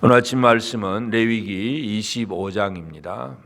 오늘 아침 말씀은 레위기 25장입니다.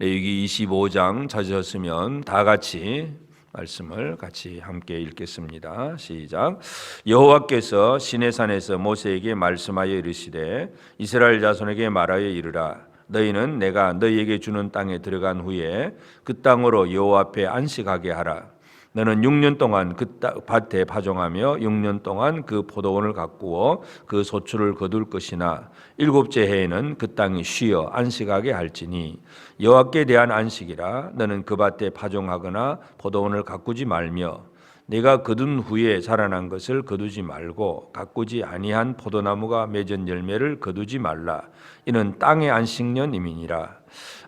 레위기 25장 찾으셨으면 다 같이 말씀을 같이 함께 읽겠습니다. 시작. 여호와께서 시내산에서 모세에게 말씀하여 이르시되 이스라엘 자손에게 말하여 이르라. 너희는 내가 너희에게 주는 땅에 들어간 후에 그 땅으로 여호와 앞에 안식하게 하라. 너는 6년 동안 그 밭에 파종하며 6년 동안 그 포도원을 가꾸어 그 소출을 거둘 것이나 7째 해에는 그 땅이 쉬어 안식하게 할지니 여호와께 대한 안식이라. 너는 그 밭에 파종하거나 포도원을 가꾸지 말며 내가 거둔 후에 자라난 것을 거두지 말고 가꾸지 아니한 포도나무가 맺은 열매를 거두지 말라. 이는 땅의 안식년임이니라.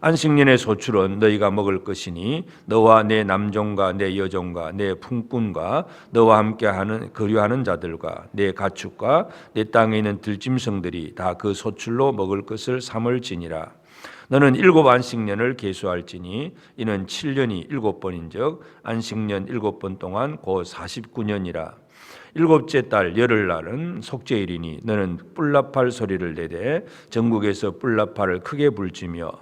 안식년의 소출은 너희가 먹을 것이니 너와 내 남종과 내 여종과 내 품꾼과 너와 함께하는 거류하는 자들과 내 가축과 내 땅에 있는 들짐승들이 다 그 소출로 먹을 것을 삼을지니라. 너는 7 안식년을 계수할지니 이는 7년이 7번인즉 안식년 7번 동안 곧 49년이라. 7째 달 열흘날은 속죄일이니 너는 뿔나팔 소리를 내되 전국에서 뿔나팔을 크게 불지며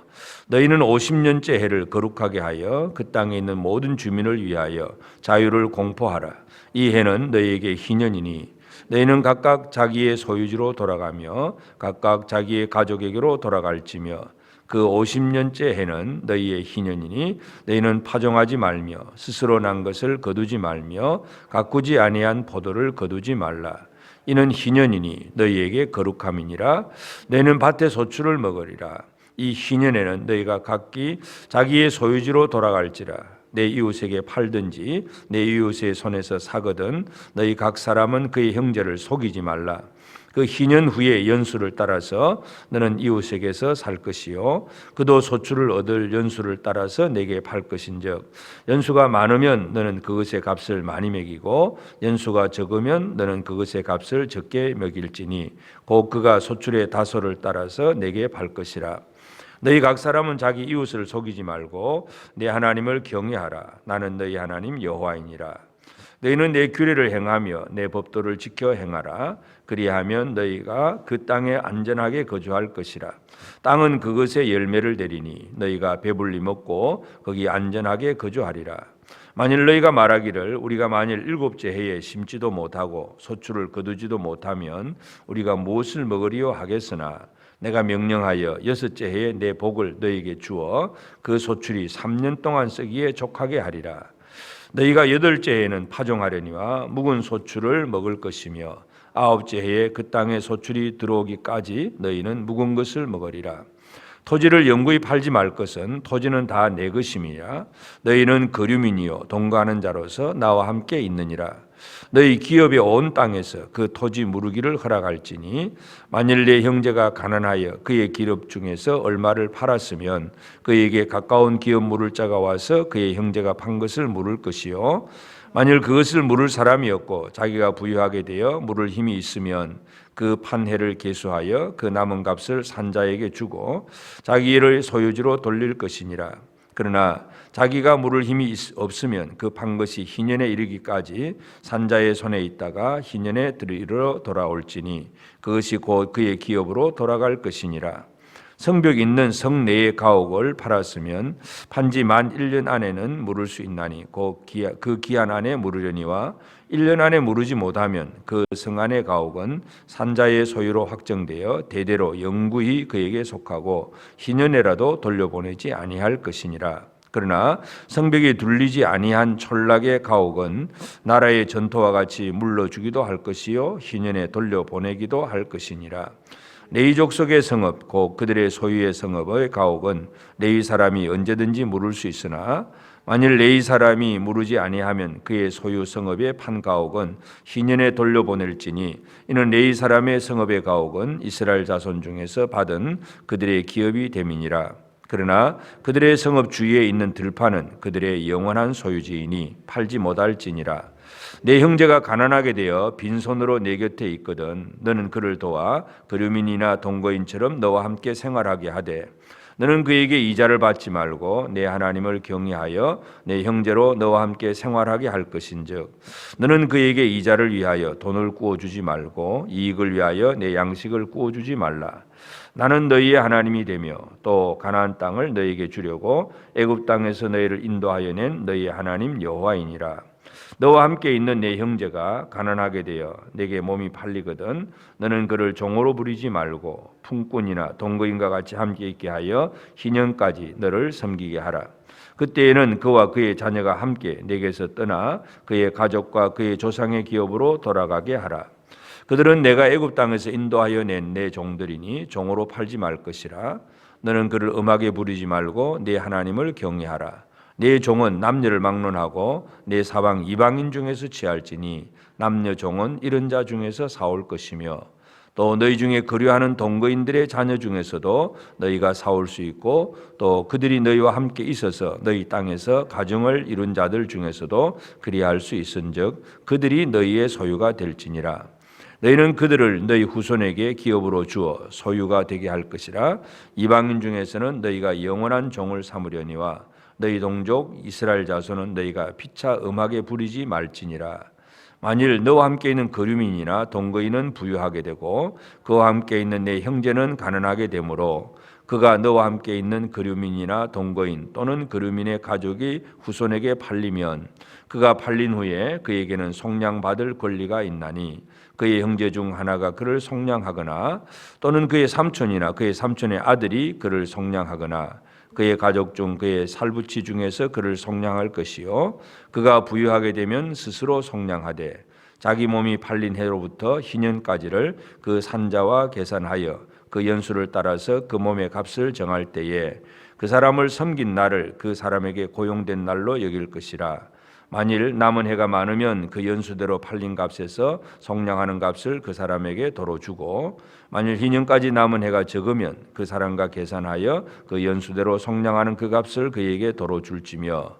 너희는 50년째 해를 거룩하게 하여 그 땅에 있는 모든 주민을 위하여 자유를 공포하라. 이 해는 너희에게 희년이니 너희는 각각 자기의 소유지로 돌아가며 각각 자기의 가족에게로 돌아갈지며 그 50년째 해는 너희의 희년이니 너희는 파종하지 말며 스스로 난 것을 거두지 말며 가꾸지 아니한 포도를 거두지 말라. 이는 희년이니 너희에게 거룩함이니라. 너희는 밭의 소출을 먹으리라. 이 희년에는 너희가 각기 자기의 소유지로 돌아갈지라. 내 이웃에게 팔든지 내 이웃의 손에서 사거든 너희 각 사람은 그의 형제를 속이지 말라. 그 희년 후에 연수를 따라서 너는 이웃에게서 살 것이요 그도 소출을 얻을 연수를 따라서 내게 팔 것인즉 연수가 많으면 너는 그것의 값을 많이 매기고 연수가 적으면 너는 그것의 값을 적게 매길지니 곧 그가 소출의 다소를 따라서 내게 팔 것이라. 너희 각 사람은 자기 이웃을 속이지 말고 내 하나님을 경외하라. 나는 너희 하나님 여호와이니라. 너희는 내 규례를 행하며 내 법도를 지켜 행하라. 그리하면 너희가 그 땅에 안전하게 거주할 것이라. 땅은 그것의 열매를 내리니 너희가 배불리 먹고 거기 안전하게 거주하리라. 만일 너희가 말하기를 우리가 만일 7째 해에 심지도 못하고 소출을 거두지도 못하면 우리가 무엇을 먹으리요 하겠으나 내가 명령하여 6째 해에 내 복을 너희에게 주어 그 소출이 3년 동안 쓰기에 족하게 하리라. 너희가 8째 해에는 파종하려니와 묵은 소출을 먹을 것이며 9째 해에 그 땅에 소출이 들어오기까지 너희는 묵은 것을 먹으리라. 토지를 영구히 팔지 말 것은 토지는 다 내 것임이라. 너희는 거류민이요 동거하는 자로서 나와 함께 있느니라. 너희 기업의 온 땅에서 그 토지 무르기를 허락할지니 만일 내 형제가 가난하여 그의 기업 중에서 얼마를 팔았으면 그에게 가까운 기업 물을 자가 와서 그의 형제가 판 것을 물을 것이요 만일 그것을 물을 사람이 없고 자기가 부유하게 되어 물을 힘이 있으면 그 판 해를 계수하여 그 남은 값을 산자에게 주고 자기의 소유지로 돌릴 것이니라. 그러나 자기가 물을 힘이 없으면 그 판 것이 희년에 이르기까지 산자의 손에 있다가 희년에 이르러 돌아올지니 그것이 곧 그의 기업으로 돌아갈 것이니라. 성벽 있는 성 내의 가옥을 팔았으면 판지 만 1년 안에는 물을 수 있나니 그 기한 안에 물으려니와 1년 안에 물으지 못하면 그 성 안의 가옥은 산자의 소유로 확정되어 대대로 영구히 그에게 속하고 희년에라도 돌려보내지 아니할 것이니라. 그러나 성벽이 둘리지 아니한 촌락의 가옥은 나라의 전토와 같이 물러주기도 할 것이요 희년에 돌려보내기도 할 것이니라. 레위 족속의 성읍 곧 그들의 소유의 성읍의 가옥은 레위 사람이 언제든지 물을 수 있으나 만일 레위 사람이 물으지 아니하면 그의 소유 성읍의 판 가옥은 희년에 돌려보낼지니 이는 레위 사람의 성읍의 가옥은 이스라엘 자손 중에서 받은 그들의 기업이 됨이니라. 그러나 그들의 성읍 주위에 있는 들판은 그들의 영원한 소유지이니 팔지 못할지니라. 내 형제가 가난하게 되어 빈손으로 내 곁에 있거든 너는 그를 도와 거류민이나 동거인처럼 너와 함께 생활하게 하되 너는 그에게 이자를 받지 말고 내 하나님을 경외하여 내 형제로 너와 함께 생활하게 할 것인즉 너는 그에게 이자를 위하여 돈을 구워주지 말고 이익을 위하여 내 양식을 구워주지 말라. 나는 너희의 하나님이 되며 또 가나안 땅을 너희에게 주려고 애굽 땅에서 너희를 인도하여 낸 너희의 하나님 여호와이니라. 너와 함께 있는 내 형제가 가난하게 되어 내게 몸이 팔리거든 너는 그를 종으로 부리지 말고 품꾼이나 동거인과 같이 함께 있게 하여 희년까지 너를 섬기게 하라. 그때에는 그와 그의 자녀가 함께 내게서 떠나 그의 가족과 그의 조상의 기업으로 돌아가게 하라. 그들은 내가 애굽 땅에서 인도하여 낸 내 종들이니 종으로 팔지 말 것이라. 너는 그를 음하게 부리지 말고 내 하나님을 경외하라. 내 종은 남녀를 막론하고 내 사방 이방인 중에서 취할지니 남녀 종은 이른 자 중에서 사올 것이며 또 너희 중에 거류하는 동거인들의 자녀 중에서도 너희가 사올 수 있고 또 그들이 너희와 함께 있어서 너희 땅에서 가정을 이룬 자들 중에서도 그리할 수 있은즉 그들이 너희의 소유가 될지니라. 너희는 그들을 너희 후손에게 기업으로 주어 소유가 되게 할 것이라. 이방인 중에서는 너희가 영원한 종을 삼으려니와 너희 동족 이스라엘 자손은 너희가 피차 음하게 부리지 말지니라. 만일 너와 함께 있는 거류민이나 동거인은 부유하게 되고 그와 함께 있는 내 형제는 가난하게 되므로 그가 너와 함께 있는 거류민이나 동거인 또는 거류민의 가족이 후손에게 팔리면 그가 팔린 후에 그에게는 속량받을 권리가 있나니 그의 형제 중 하나가 그를 속량하거나 또는 그의 삼촌이나 그의 삼촌의 아들이 그를 속량하거나 그의 가족 중 그의 살부치 중에서 그를 속량할 것이요 그가 부유하게 되면 스스로 속량하되 자기 몸이 팔린 해로부터 희년까지를 그 산자와 계산하여 그 연수를 따라서 그 몸의 값을 정할 때에 그 사람을 섬긴 날을 그 사람에게 고용된 날로 여길 것이라. 만일 남은 해가 많으면 그 연수대로 팔린 값에서 속량하는 값을 그 사람에게 도로 주고 만일 희년까지 남은 해가 적으면 그 사람과 계산하여 그 연수대로 속량하는 그 값을 그에게 도로 줄지며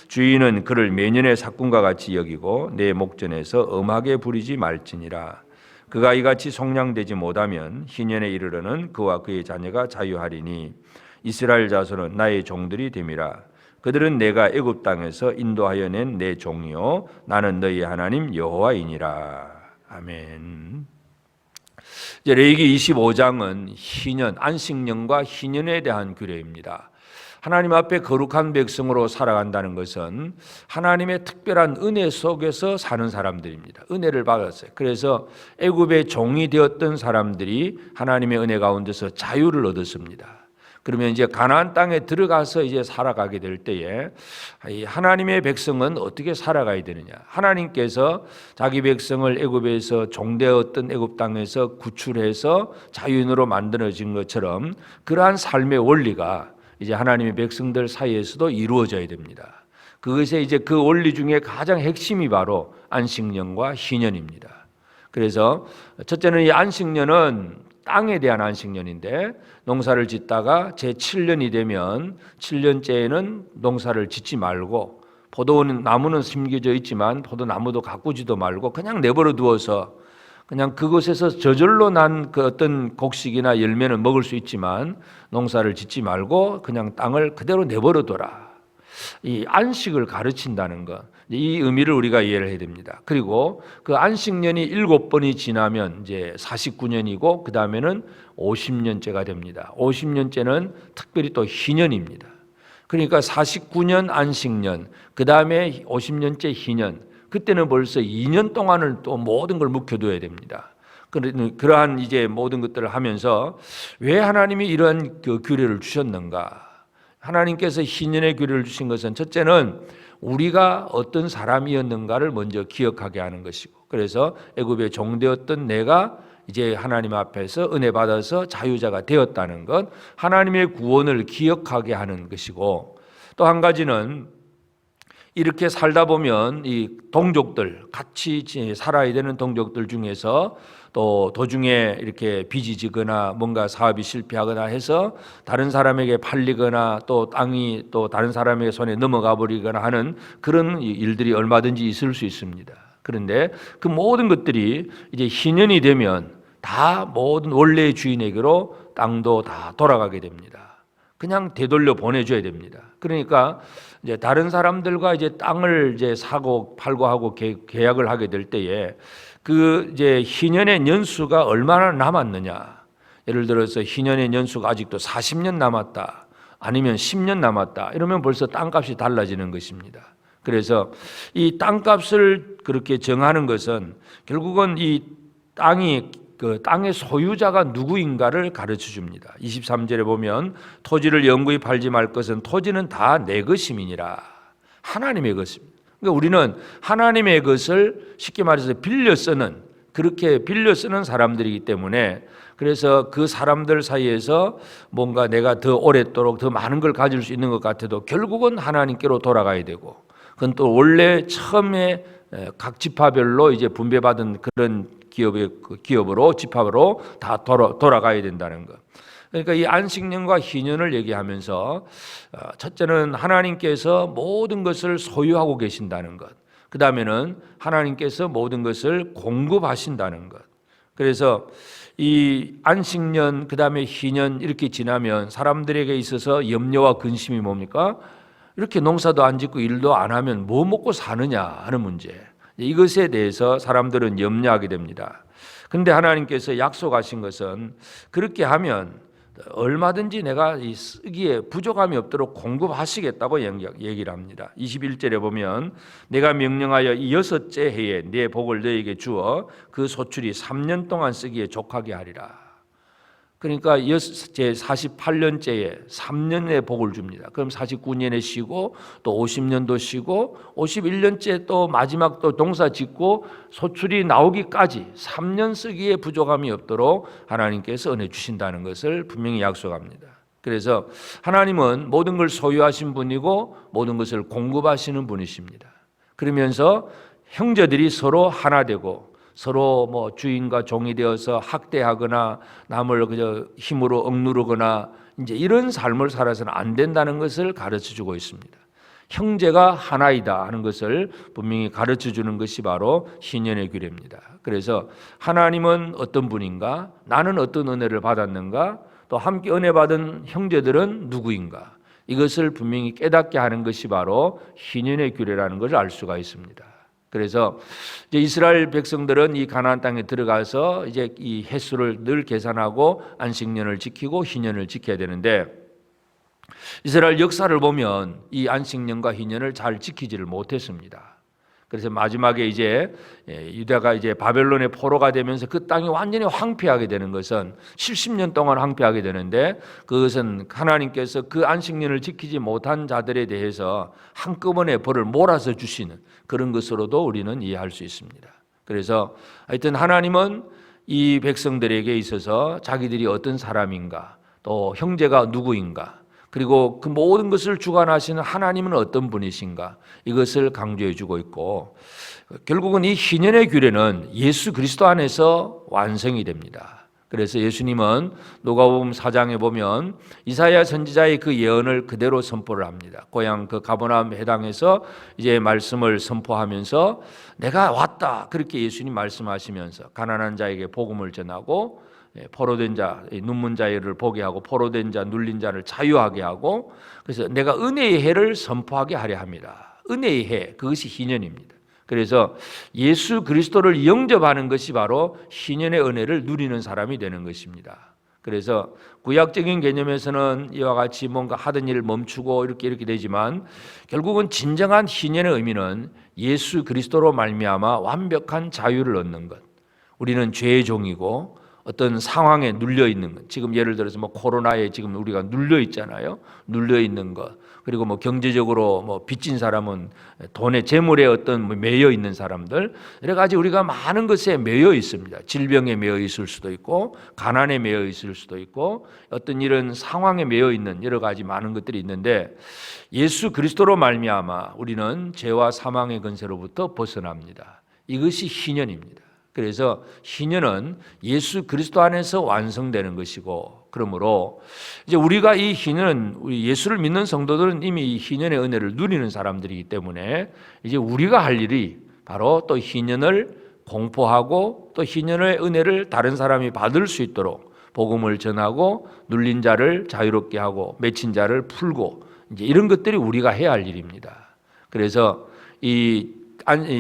주인은 그를 매년의 삭군과 같이 여기고 내 목전에서 엄하게 부리지 말지니라. 그가 이같이 속량되지 못하면 희년에 이르러는 그와 그의 자녀가 자유하리니 이스라엘 자손은 나의 종들이 됨이라. 그들은 내가 애굽 땅에서 인도하여 낸 내 종이요 나는 너희 하나님 여호와이니라. 아멘. 이제 레위기 25장은 희년, 안식년과 희년에 대한 규례입니다. 하나님 앞에 거룩한 백성으로 살아간다는 것은 하나님의 특별한 은혜 속에서 사는 사람들입니다. 은혜를 받았어요. 그래서 애굽의 종이 되었던 사람들이 하나님의 은혜 가운데서 자유를 얻었습니다. 그러면 이제 가나안 땅에 들어가서 이제 살아가게 될 때에 하나님의 백성은 어떻게 살아가야 되느냐? 하나님께서 자기 백성을 애굽에서 종되었던 애굽 땅에서 구출해서 자유인으로 만들어진 것처럼 그러한 삶의 원리가 이제 하나님의 백성들 사이에서도 이루어져야 됩니다. 그것에 이제 그 원리 중에 가장 핵심이 바로 안식년과 희년입니다. 그래서 첫째는 이 안식년은 땅에 대한 안식년인데 농사를 짓다가 제7년이 되면 7년째에는 농사를 짓지 말고 포도나무는 심겨져 있지만 포도나무도 가꾸지도 말고 그냥 내버려 두어서 그냥 그곳에서 저절로 난 그 어떤 곡식이나 열매는 먹을 수 있지만 농사를 짓지 말고 그냥 땅을 그대로 내버려 둬라. 이 안식을 가르친다는 것, 이 의미를 우리가 이해를 해야 됩니다. 그리고 그 안식년이 7번이 지나면 이제 49년이고 그 다음에는 50년째가 됩니다. 50년째는 특별히 또 희년입니다. 그러니까 49년 안식년, 그 다음에 50년째 희년, 그때는 벌써 2년 동안을 또 모든 걸 묵혀둬야 됩니다. 그러한 이제 모든 것들을 하면서 왜 하나님이 이러한 그 규례를 주셨는가? 하나님께서 희년의 규례를 주신 것은 첫째는 우리가 어떤 사람이었는가를 먼저 기억하게 하는 것이고, 그래서 애굽의 종되었던 내가 이제 하나님 앞에서 은혜 받아서 자유자가 되었다는 것, 하나님의 구원을 기억하게 하는 것이고, 또 한 가지는 이렇게 살다 보면 이 동족들, 같이 살아야 되는 동족들 중에서 또 도중에 이렇게 빚이 지거나 뭔가 사업이 실패하거나 해서 다른 사람에게 팔리거나 또 땅이 또 다른 사람의 손에 넘어가 버리거나 하는 그런 일들이 얼마든지 있을 수 있습니다. 그런데 그 모든 것들이 이제 희년이 되면 다 모든 원래의 주인에게로 땅도 다 돌아가게 됩니다. 그냥 되돌려 보내줘야 됩니다. 그러니까 이제 다른 사람들과 이제 땅을 이제 사고 팔고 하고 계약을 하게 될 때에 그 이제 희년의 연수가 얼마나 남았느냐. 예를 들어서 희년의 연수가 아직도 40년 남았다. 아니면 10년 남았다. 이러면 벌써 땅값이 달라지는 것입니다. 그래서 이 땅값을 그렇게 정하는 것은 결국은 이 땅이 그 땅의 소유자가 누구인가를 가르쳐 줍니다. 23절에 보면 토지를 영구히 팔지 말 것은 토지는 다 내 것임이니라. 하나님의 것입니다. 그러니까 우리는 하나님의 것을 쉽게 말해서 빌려 쓰는, 그렇게 빌려 쓰는 사람들이기 때문에, 그래서 그 사람들 사이에서 뭔가 내가 더 오랫도록 더 많은 걸 가질 수 있는 것 같아도 결국은 하나님께로 돌아가야 되고, 그건 또 원래 처음에 각 지파별로 이제 분배받은 그런 기업으로 지파로 다 돌아가야 된다는 것. 그러니까 이 안식년과 희년을 얘기하면서 첫째는 하나님께서 모든 것을 소유하고 계신다는 것. 그 다음에는 하나님께서 모든 것을 공급하신다는 것. 그래서 이 안식년 그 다음에 희년 이렇게 지나면 사람들에게 있어서 염려와 근심이 뭡니까? 이렇게 농사도 안 짓고 일도 안 하면 뭐 먹고 사느냐 하는 문제. 이것에 대해서 사람들은 염려하게 됩니다. 그런데 하나님께서 약속하신 것은 그렇게 하면 얼마든지 내가 이 쓰기에 부족함이 없도록 공급하시겠다고 얘기를 합니다. 21절에 보면 내가 명령하여 이 6째 해에 내 복을 너에게 주어 그 소출이 3년 동안 쓰기에 족하게 하리라. 그러니까 제 48년째에 3년의 복을 줍니다. 그럼 49년에 쉬고 또 50년도 쉬고 51년째 또 마지막 또 농사 짓고 소출이 나오기까지 3년 쓰기에 부족함이 없도록 하나님께서 은혜 주신다는 것을 분명히 약속합니다. 그래서 하나님은 모든 걸 소유하신 분이고 모든 것을 공급하시는 분이십니다. 그러면서 형제들이 서로 하나 되고 서로 뭐 주인과 종이 되어서 학대하거나 남을 그저 힘으로 억누르거나 이제 이런 삶을 살아서는 안 된다는 것을 가르쳐 주고 있습니다. 형제가 하나이다 하는 것을 분명히 가르쳐 주는 것이 바로 희년의 규례입니다. 그래서 하나님은 어떤 분인가? 나는 어떤 은혜를 받았는가? 또 함께 은혜 받은 형제들은 누구인가? 이것을 분명히 깨닫게 하는 것이 바로 희년의 규례라는 것을 알 수가 있습니다. 그래서 이제 이스라엘 백성들은 이 가나안 땅에 들어가서 이제 이 횟수를 늘 계산하고 안식년을 지키고 희년을 지켜야 되는데 이스라엘 역사를 보면 이 안식년과 희년을 잘 지키지를 못했습니다. 그래서 마지막에 이제 유다가 이제 바벨론의 포로가 되면서 그 땅이 완전히 황폐하게 되는 것은 70년 동안 황폐하게 되는데 그것은 하나님께서 그 안식년을 지키지 못한 자들에 대해서 한꺼번에 벌을 몰아서 주시는 그런 것으로도 우리는 이해할 수 있습니다. 그래서 하여튼 하나님은 이 백성들에게 있어서 자기들이 어떤 사람인가 또 형제가 누구인가 그리고 그 모든 것을 주관하시는 하나님은 어떤 분이신가 이것을 강조해 주고 있고 결국은 이 희년의 규례는 예수 그리스도 안에서 완성이 됩니다. 그래서 예수님은 누가복음 4장에 보면 이사야 선지자의 그 예언을 그대로 선포를 합니다. 고향 그 가버나움 해당에서 이제 말씀을 선포하면서 내가 왔다 그렇게 예수님 말씀하시면서 가난한 자에게 복음을 전하고 포로된 자, 눈먼 자를 보게 하고 포로된 자, 눌린 자를 자유하게 하고 그래서 내가 은혜의 해를 선포하게 하려 합니다. 은혜의 해, 그것이 희년입니다. 그래서 예수 그리스도를 영접하는 것이 바로 희년의 은혜를 누리는 사람이 되는 것입니다. 그래서 구약적인 개념에서는 이와 같이 뭔가 하던 일을 멈추고 이렇게 되지만 결국은 진정한 희년의 의미는 예수 그리스도로 말미암아 완벽한 자유를 얻는 것. 우리는 죄의 종이고 어떤 상황에 눌려 있는 것. 지금 예를 들어서 뭐 코로나에 지금 우리가 눌려 있잖아요. 눌려 있는 것. 그리고 뭐 경제적으로 뭐 빚진 사람은 돈에 재물에 어떤 매여 있는 사람들 여러 가지 우리가 많은 것에 매여 있습니다. 질병에 매여 있을 수도 있고 가난에 매여 있을 수도 있고 어떤 이런 상황에 매여 있는 여러 가지 많은 것들이 있는데 예수 그리스도로 말미암아 우리는 죄와 사망의 권세로부터 벗어납니다. 이것이 희년입니다. 그래서 희년은 예수 그리스도 안에서 완성되는 것이고 그러므로 이제 우리가 이 희년은 우리 예수를 믿는 성도들은 이미 이 희년의 은혜를 누리는 사람들이기 때문에 이제 우리가 할 일이 바로 또 희년을 공포하고 또 희년의 은혜를 다른 사람이 받을 수 있도록 복음을 전하고 눌린 자를 자유롭게 하고 맺힌 자를 풀고 이제 이런 것들이 우리가 해야 할 일입니다. 그래서 이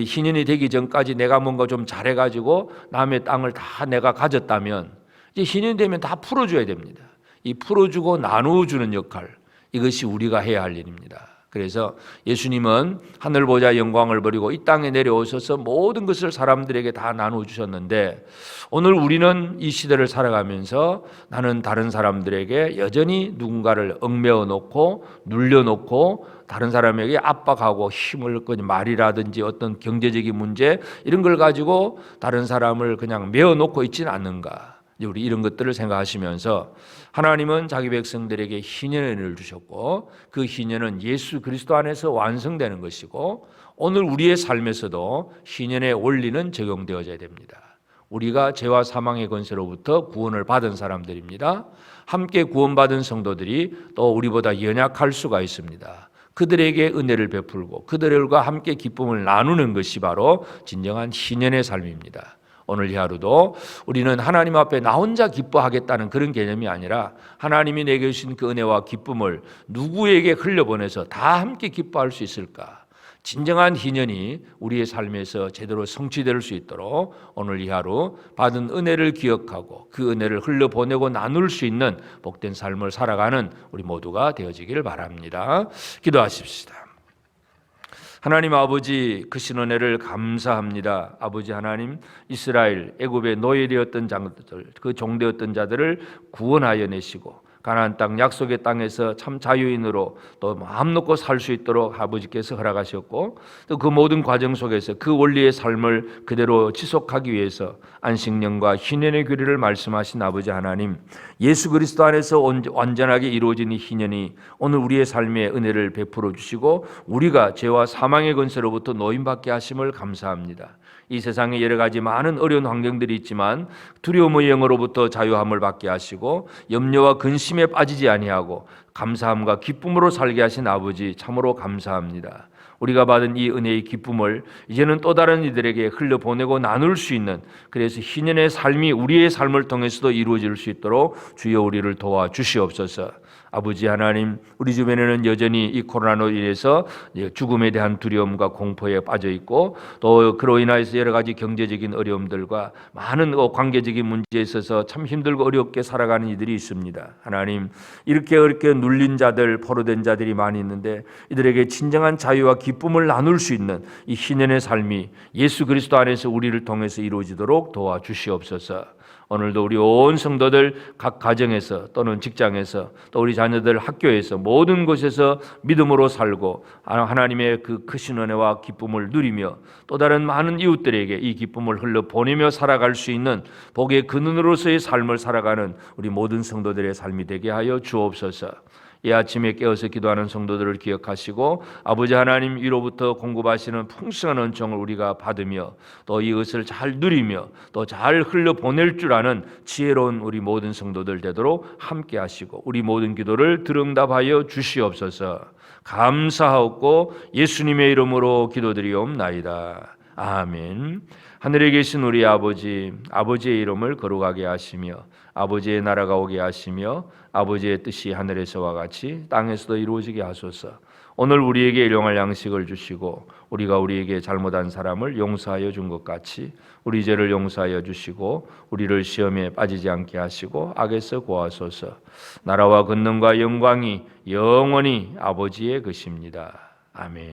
신인이 되기 전까지 내가 뭔가 좀 잘해가지고 남의 땅을 다 내가 가졌다면 이제 신인이 되면 다 풀어줘야 됩니다. 이 풀어주고 나누어주는 역할, 이것이 우리가 해야 할 일입니다. 그래서 예수님은 하늘 보좌 영광을 버리고 이 땅에 내려오셔서 모든 것을 사람들에게 다 나누어 주셨는데 오늘 우리는 이 시대를 살아가면서 나는 다른 사람들에게 여전히 누군가를 얽매어 놓고 눌려 놓고 다른 사람에게 압박하고 힘을 말이라든지 어떤 경제적인 문제 이런 걸 가지고 다른 사람을 그냥 메어 놓고 있지는 않는가. 우리 이런 것들을 생각하시면서 하나님은 자기 백성들에게 희년을 주셨고 그 희년은 예수 그리스도 안에서 완성되는 것이고 오늘 우리의 삶에서도 희년의 원리는 적용되어져야 됩니다. 우리가 죄와 사망의 권세로부터 구원을 받은 사람들입니다. 함께 구원받은 성도들이 또 우리보다 연약할 수가 있습니다. 그들에게 은혜를 베풀고 그들과 함께 기쁨을 나누는 것이 바로 진정한 희년의 삶입니다. 오늘 이 하루도 우리는 하나님 앞에 나 혼자 기뻐하겠다는 그런 개념이 아니라 하나님이 내게 주신 그 은혜와 기쁨을 누구에게 흘려보내서 다 함께 기뻐할 수 있을까? 진정한 희년이 우리의 삶에서 제대로 성취될 수 있도록 오늘 이 하루 받은 은혜를 기억하고 그 은혜를 흘려보내고 나눌 수 있는 복된 삶을 살아가는 우리 모두가 되어지기를 바랍니다. 기도하십시다. 하나님 아버지, 크신 은혜를 감사합니다. 아버지 하나님, 이스라엘 애굽의 노예되었던 자들, 그 종되었던 자들을 구원하여 내시고 가나안 땅 약속의 땅에서 참 자유인으로 또 마음 놓고 살 수 있도록 아버지께서 허락하셨고 또 그 모든 과정 속에서 그 원리의 삶을 그대로 지속하기 위해서 안식년과 희년의 규례를 말씀하신 아버지 하나님, 예수 그리스도 안에서 완전하게 이루어진 이 희년이 오늘 우리의 삶에 은혜를 베풀어 주시고 우리가 죄와 사망의 권세로부터 노임받게 하심을 감사합니다. 이 세상에 여러 가지 많은 어려운 환경들이 있지만 두려움의 영으로부터 자유함을 받게 하시고 염려와 근심에 빠지지 아니하고 감사함과 기쁨으로 살게 하신 아버지 참으로 감사합니다. 우리가 받은 이 은혜의 기쁨을 이제는 또 다른 이들에게 흘려보내고 나눌 수 있는, 그래서 희년의 삶이 우리의 삶을 통해서도 이루어질 수 있도록 주여 우리를 도와주시옵소서. 아버지 하나님, 우리 주변에는 여전히 이 코로나로 인해서 죽음에 대한 두려움과 공포에 빠져 있고 또 그로 인해서 여러 가지 경제적인 어려움들과 많은 관계적인 문제에 있어서 참 힘들고 어렵게 살아가는 이들이 있습니다. 하나님, 이렇게 눌린 자들, 포로된 자들이 많이 있는데 이들에게 진정한 자유와 기쁨을 나눌 수 있는 이 희년의 삶이 예수 그리스도 안에서 우리를 통해서 이루어지도록 도와주시옵소서. 오늘도 우리 온 성도들 각 가정에서 또는 직장에서 또 우리 자녀들 학교에서 모든 곳에서 믿음으로 살고 하나님의 그 크신 은혜와 기쁨을 누리며 또 다른 많은 이웃들에게 이 기쁨을 흘러 보내며 살아갈 수 있는 복의 근원으로서의 삶을 살아가는 우리 모든 성도들의 삶이 되게 하여 주옵소서. 이 아침에 깨어서 기도하는 성도들을 기억하시고 아버지 하나님 위로부터 공급하시는 풍성한 은총을 우리가 받으며 또 이것을 잘 누리며 또 잘 흘려보낼 줄 아는 지혜로운 우리 모든 성도들 되도록 함께 하시고 우리 모든 기도를 들응답하여 주시옵소서. 감사하옵고 예수님의 이름으로 기도드리옵나이다. 아멘. 하늘에 계신 우리 아버지, 아버지의 이름을 거룩하게 하시며 아버지의 나라가 오게 하시며 아버지의 뜻이 하늘에서와 같이 땅에서도 이루어지게 하소서. 오늘 우리에게 일용할 양식을 주시고 우리가 우리에게 잘못한 사람을 용서하여 준 것 같이 우리 죄를 용서하여 주시고 우리를 시험에 빠지지 않게 하시고 악에서 구하소서. 나라와 권능과 영광이 영원히 아버지의 것입니다. 아멘.